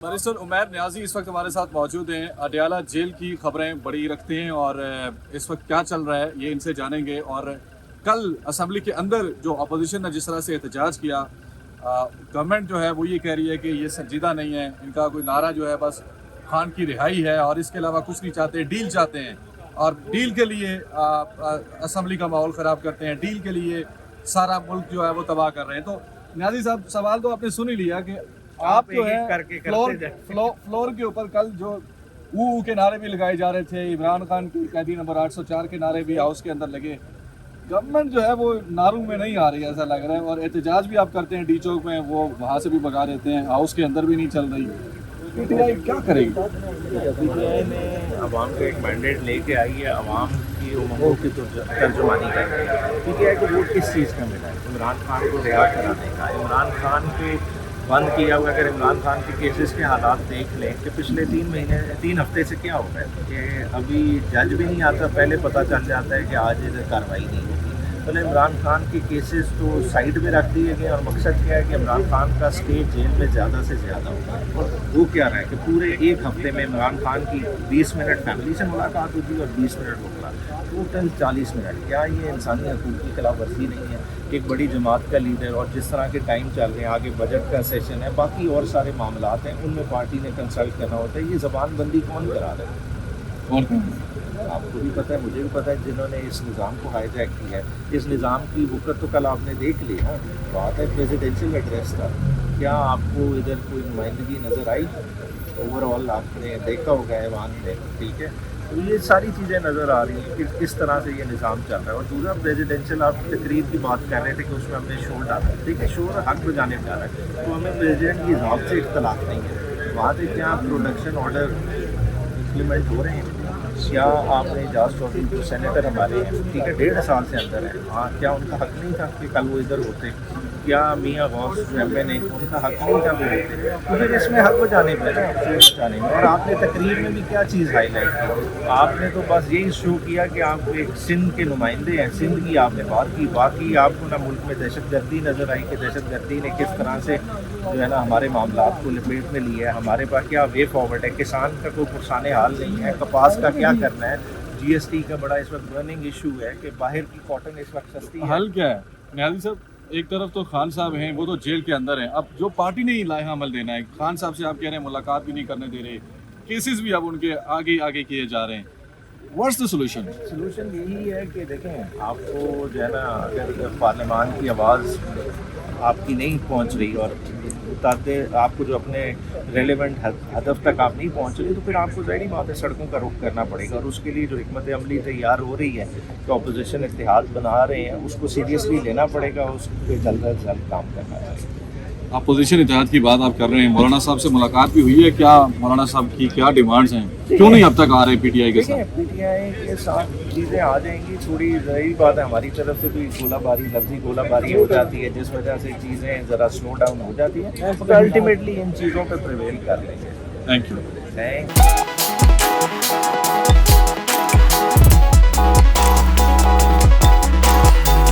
Barrister Umair Niazi इस वक्त हमारे साथ मौजूद हैं। अडयाला जेल की खबरें बड़ी रखते हैं और इस वक्त क्या चल रहा है ये इनसे जानेंगे। और कल असम्बली के अंदर जो अपोजिशन ने जिस तरह से एहतजाज किया, गवर्नमेंट जो है वो ये कह रही है कि ये संजीदा नहीं है, इनका कोई नारा जो है बस खान की रिहाई है और इसके अलावा कुछ नहीं चाहते, डील चाहते हैं और डील के लिए असम्बली का माहौल ख़राब करते हैं, डील के लिए सारा मुल्क जो है वो तबाह कर रहे हैं। तो न्याजी साहब, सवाल तो आपने सुन ही लिया कि आप जो है फ्लोर के ऊपर कल जो ऊ के नारे भी लगाए जा रहे थे, इमरान खान की कैदी नंबर 804 के नारे भी हाउस के अंदर लगे। गवर्नमेंट जो है वो नारों में नहीं आ रही है ऐसा लग रहा है, और एहतजाज भी आप करते हैं डी चौक में, वो वहाँ से भी भगा देते हैं, हाउस के अंदर भी नहीं चल रही। पीटीआई क्या करेगी? पीटीआई ने अवाम का एक मैंडेट लेके आई है, अवाम की उमंगों की तर्जुमानी कर रही है। पीटीआई को वोट किस चीज़ का मिला है? इमरान खान को रिहा कराने का। इमरान खान के बंद किया हुआ, अगर इमरान खान के केसेस के हालात देख लें कि पिछले 3 हफ्ते से क्या हो रहा है कि अभी जज भी नहीं आता, पहले पता चल जाता है कि आज इधर कार्रवाई नहीं होगी। पहले इमरान खान के केसेस तो साइड में रख दिए गए और मकसद क्या है कि इमरान खान का स्टे जेल में ज़्यादा से ज़्यादा हो। और वो क्या रहा है कि पूरे एक हफ्ते में इमरान खान की 20 मिनट फैमिली से मुलाकात होती और 20 मिनट होगा, टोटल 40 मिनट। क्या ये इंसानी हकूक़ की खिलाफ वर्जी नहीं है? एक बड़ी जमात का लीडर, और जिस तरह के टाइम चल रहे हैं, आगे बजट का सेशन है, बाकी और सारे मामलात हैं, उनमें पार्टी ने कंसल्ट करना होता है। ये ज़बानबंदी कौन करा रहा है? आपको भी पता है, मुझे भी पता है, जिन्होंने इस निज़ाम को हाईजैक किया है। इस निज़ाम की बुकत तो कल आपने देख ली ना, बात है प्रेसिडेंशियल एड्रेस था। क्या आपको इधर कोई नुमाइंदगी नज़र आई? ओवरऑल आपने देखा होगा ऐवान में, ठीक है। तो ये सारी चीज़ें नज़र आ रही हैं कि किस तरह से ये निज़ाम चल रहा है। और दूसरा प्रेसिडेंशियल, आप तकरीर की बात कर रहे थे कि उसमें हमने शोर डाला, ठीक है, शोर हक बजाने में डाला है, तो हमें प्रेसिडेंट की हिसाब से इख्तलाफ नहीं है। वहाँ से क्या प्रोडक्शन ऑर्डर इम्प्लीमेंट हो रहे हैं? क्या आपने एजाज चौधरी जो सेनेटर हमारे हैं, ठीक है, 1.5 साल से अंदर है, हाँ, क्या उनका हक नहीं था कि कल वो इधर होते? क्या मियाँ गौस जो एम एन उनका हक नहीं था वो होते? तो फिर इसमें हक बजाने में, बचाने में। और आपने तकरीर में भी क्या चीज़ हाईलाइट की? आपने तो बस यही शो किया कि आप एक सिंध के नुमाइंदे हैं, सिंध की आपने बात की, बाकी आपको ना मुल्क में दहशतगर्दी नज़र आई कि दहशतगर्दी ने किस तरह से जो है ना हमारे मामलात को लपेट में लिया है। हमारे पास क्या वे फॉरवर्ड है? किसान का कोई पुरसाने हाल नहीं है, कपास का क्या करना है? जीएसटी का बड़ा इस वक्त बर्निंग इशू है कि बाहर की कॉटन इस वक्त सस्ती है। हल क्या है न्याजी साहब? एक तरफ तो खान साहब हैं, वो तो जेल के अंदर हैं, अब जो पार्टी ने ही लाया अमल देना है। खान साहब से आप कह रहे हैं मुलाकात भी नहीं करने दे रहे, केसेस भी अब उनके आगे आगे किए जा रहे हैं। What's the solution? सोल्यूशन यही है कि देखें, आपको जो है ना, अगर पार्लियामान की आवाज़ आपकी नहीं पहुंच रही और ताकि आपको जो अपने रेलेवेंट हदफ तक आप नहीं पहुंच रही, तो फिर आपको ज़ाहिर बात है सड़कों का रुख करना पड़ेगा। और उसके लिए जो हिकमत अमली तैयार हो रही है कि अपोजिशन इत्तेहाद बना रहे हैं, उसको सीरियसली लेना पड़ेगा, उस पर जल्द अज जल्द काम करना चाहिए। अपोजिशन इत्तेहाद की बात आप कर रहे हैं, मौलाना साहब से मुलाकात भी हुई है क्या? मौलाना साहब की क्या डिमांड्स हैं? क्यों नहीं अब तक आ रहे पीटीआई के साथ? पीटीआई के साथ चीज़ें आ जाएंगी, थोड़ी ज़रूरी बात है, हमारी तरफ से भी गोलाबारी, लफ्जी गोलाबारी हो जाती है, जिस वजह से चीज़ें ज़रा स्लो डाउन हो जाती हैं, तो अल्टीमेटली इन चीज़ों पर प्रिवेल कर लेंगे। Thank you. थैंक